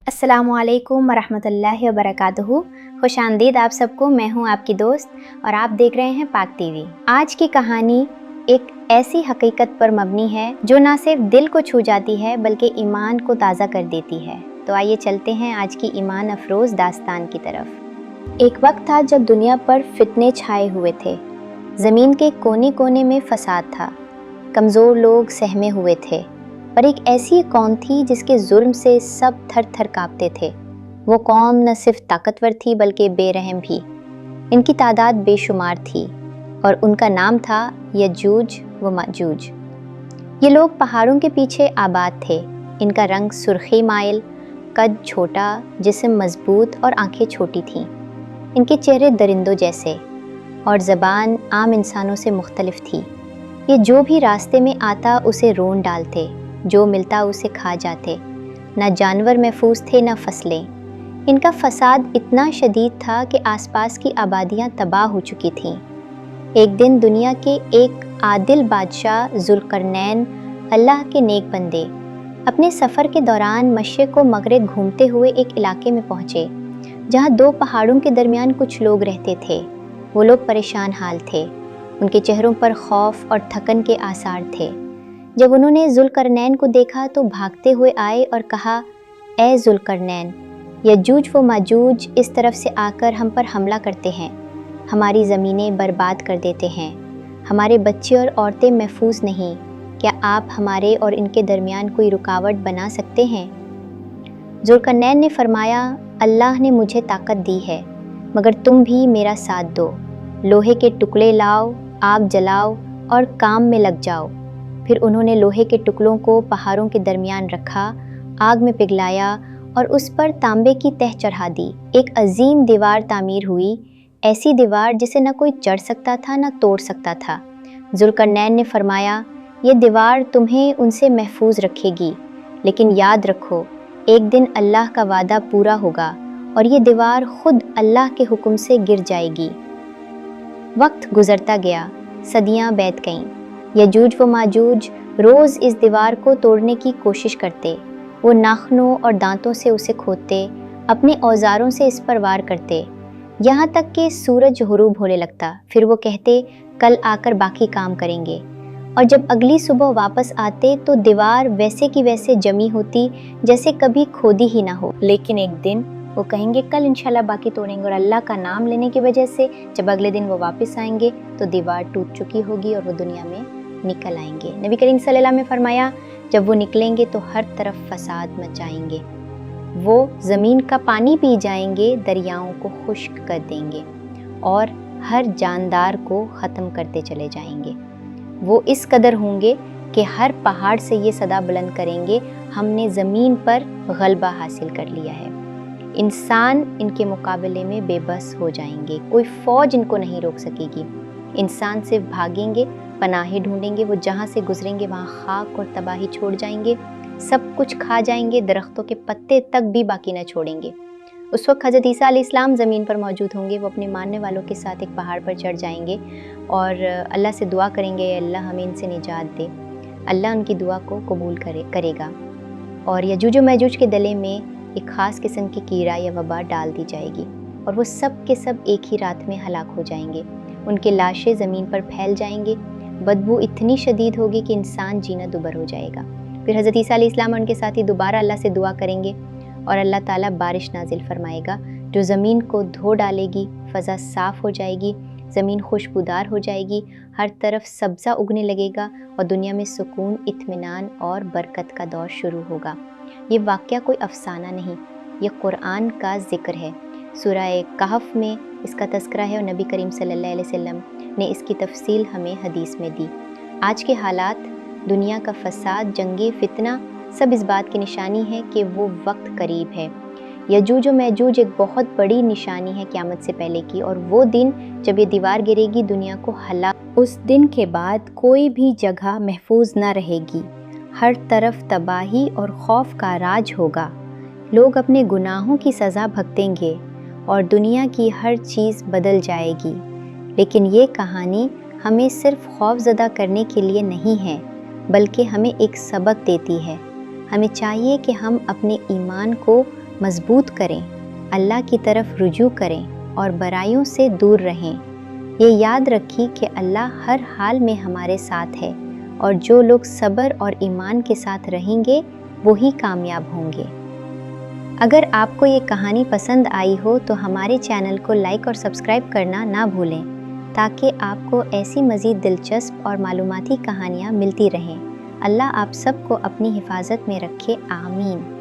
अस्सलामु अलैकुम वरहमतुल्लाहि वबरकातुहू। खुश आमदीद आप सबको। मैं हूँ आपकी दोस्त और आप देख रहे हैं पाक टीवी। आज की कहानी एक ऐसी हकीकत पर मबनी है जो ना सिर्फ दिल को छू जाती है बल्कि ईमान को ताज़ा कर देती है। तो आइए चलते हैं आज की ईमान अफरोज़ दास्तान की तरफ। एक वक्त था जब दुनिया पर फितने छाए हुए थे। ज़मीन के कोने कोने में फसाद था। कमज़ोर लोग सहमे हुए थे, पर एक ऐसी कौम थी जिसके जुल्म से सब थर थर कांपते थे। वो कौम न सिर्फ ताकतवर थी बल्कि बेरहम भी। इनकी तादाद बेशुमार थी और उनका नाम था यजूज व माजूज। ये लोग पहाड़ों के पीछे आबाद थे। इनका रंग सुर्खी माइल, कद छोटा, जिस्म मजबूत और आंखें छोटी थीं। इनके चेहरे दरिंदों जैसे और ज़बान आम इंसानों से मुख्तलिफ थी। ये जो भी रास्ते में आता उसे रोन डालते, जो मिलता उसे खा जाते। न जानवर महफूज थे न फसलें। इनका फसाद इतना शदीद था कि आसपास की आबादियां तबाह हो चुकी थीं। एक दिन दुनिया के एक आदिल बादशाह ज़ुल्करनैन, अल्लाह के नेक बंदे, अपने सफ़र के दौरान मशरिक़ व मग़रिब घूमते हुए एक इलाके में पहुँचे जहाँ दो पहाड़ों के दरमियान कुछ लोग रहते थे। वो लोग परेशान हाल थे। उनके चेहरों पर खौफ और थकन के आसार थे। जब उन्होंने ज़ुल्करनैन को देखा तो भागते हुए आए और कहा, ए ज़ुल्करनैन, यजूज व माजूज इस तरफ से आकर हम पर हमला करते हैं, हमारी ज़मीनें बर्बाद कर देते हैं, हमारे बच्चे और औरतें महफूज नहीं। क्या आप हमारे और इनके दरमियान कोई रुकावट बना सकते हैं? ज़ुल्करनैन ने फरमाया, अल्लाह ने मुझे ताकत दी है, मगर तुम भी मेरा साथ दो। लोहे के टुकड़े लाओ, आग जलाओ और काम में लग जाओ। फिर उन्होंने लोहे के टुकड़ों को पहाड़ों के दरमियान रखा, आग में पिघलाया और उस पर तांबे की तह चढ़ा दी। एक अजीम दीवार तामीर हुई, ऐसी दीवार जिसे न कोई चढ़ सकता था न तोड़ सकता था। ज़ुल्करनैन ने फरमाया, ये दीवार तुम्हें उनसे महफूज रखेगी, लेकिन याद रखो एक दिन अल्लाह का वादा पूरा होगा और ये दीवार खुद अल्लाह के हुक्म से गिर जाएगी। वक्त गुजरता गया, सदियां बीत गईं। यजूज व माजूज रोज़ इस दीवार को तोड़ने की कोशिश करते। वो नाखनों और दांतों से उसे खोदते, अपने औजारों से इस पर वार करते, यहाँ तक कि सूरज गुरूब होने लगता। फिर वो कहते, कल आकर बाकी काम करेंगे। और जब अगली सुबह वापस आते तो दीवार वैसे की वैसे जमी होती जैसे कभी खोदी ही ना हो। लेकिन एक दिन वो कहेंगे, कल इंशाल्लाह बाकी तोड़ेंगे, और अल्लाह का नाम लेने की वजह से जब अगले दिन वो वापस आएंगे तो दीवार टूट चुकी होगी और वो दुनिया में निकल आएंगे। नबी करीम सल्लल्लाहु अलैहि वसल्लम ने फरमाया, जब वो निकलेंगे तो हर तरफ फसाद मचाएंगे। वो ज़मीन का पानी पी जाएंगे, दरियाओं को खुश्क कर देंगे और हर जानदार को ख़त्म करते चले जाएंगे। वो इस कदर होंगे कि हर पहाड़ से ये सदा बुलंद करेंगे, हमने ज़मीन पर गलबा हासिल कर लिया है। इंसान इनके मुकाबले में बेबस हो जाएंगे, कोई फ़ौज इनको नहीं रोक सकेगी। इंसान सिर्फ भागेंगे, पनाहे ढूंढेंगे, वो जहाँ से गुजरेंगे वहाँ खाक और तबाही छोड़ जाएंगे, सब कुछ खा जाएंगे, दरख्तों के पत्ते तक भी बाकी न छोड़ेंगे। उस वक्त हज़रत ईसा अलैहिस्सलाम ज़मीन पर मौजूद होंगे। वो अपने मानने वालों के साथ एक पहाड़ पर चढ़ जाएंगे और अल्लाह से दुआ करेंगे, अल्लाह हमें इनसे निजात दे। अल्लाह उनकी दुआ को कबूल करेगा और यजूज व माजूज के गले में एक ख़ास किस्म की कीड़ा या वबा डाल दी जाएगी और वो सब के सब एक ही रात में हलाक हो जाएंगे। उनके लाशें ज़मीन पर फैल जाएंगे, बदबू इतनी शदीद होगी कि इंसान जीना दुबर हो जाएगा। फिर हज़रत ईसा अलैहिस्सलाम उनके साथी दोबारा अल्लाह से दुआ करेंगे और अल्लाह ताला बारिश नाजिल फरमाएगा जो ज़मीन को धो डालेगी, फ़ज़ा साफ़ हो जाएगी, ज़मीन खुशबूदार हो जाएगी, हर तरफ सब्ज़ा उगने लगेगा और दुनिया में सुकून, इत्मीनान और बरकत का दौर शुरू होगा। ये वाक़या कोई अफ़साना नहीं, ये कुरान का ज़िक्र है। सूरह कहफ़ में इसका तज़किरा है और नबी करीम सल्लल्लाहु अलैहि वसल्लम ने इसकी तफसील हमें हदीस में दी। आज के हालात, दुनिया का फ़साद, जंगे, फितना, सब इस बात की निशानी है कि वो वक्त करीब है। यजूज व माजूज एक बहुत बड़ी निशानी है क़यामत से पहले की, और वो दिन जब ये दीवार गिरेगी दुनिया को हलाक। उस दिन के बाद कोई भी जगह महफूज न रहेगी, हर तरफ तबाही और खौफ का राज होगा। लोग अपने गुनाहों की सज़ा भुगतेंगे और दुनिया की हर चीज़ बदल जाएगी। लेकिन ये कहानी हमें सिर्फ खौफज़दा करने के लिए नहीं है, बल्कि हमें एक सबक देती है। हमें चाहिए कि हम अपने ईमान को मजबूत करें, अल्लाह की तरफ रुजू करें और बुराइयों से दूर रहें। ये याद रखिए कि अल्लाह हर हाल में हमारे साथ है और जो लोग सब्र और ईमान के साथ रहेंगे वो ही कामयाब होंगे। अगर आपको ये कहानी पसंद आई हो तो हमारे चैनल को लाइक और सब्सक्राइब करना ना भूलें, ताकि आपको ऐसी मज़ीद दिलचस्प और मालूमाती कहानियाँ मिलती रहें। अल्लाह आप सबको अपनी हिफाजत में रखे, आमीन।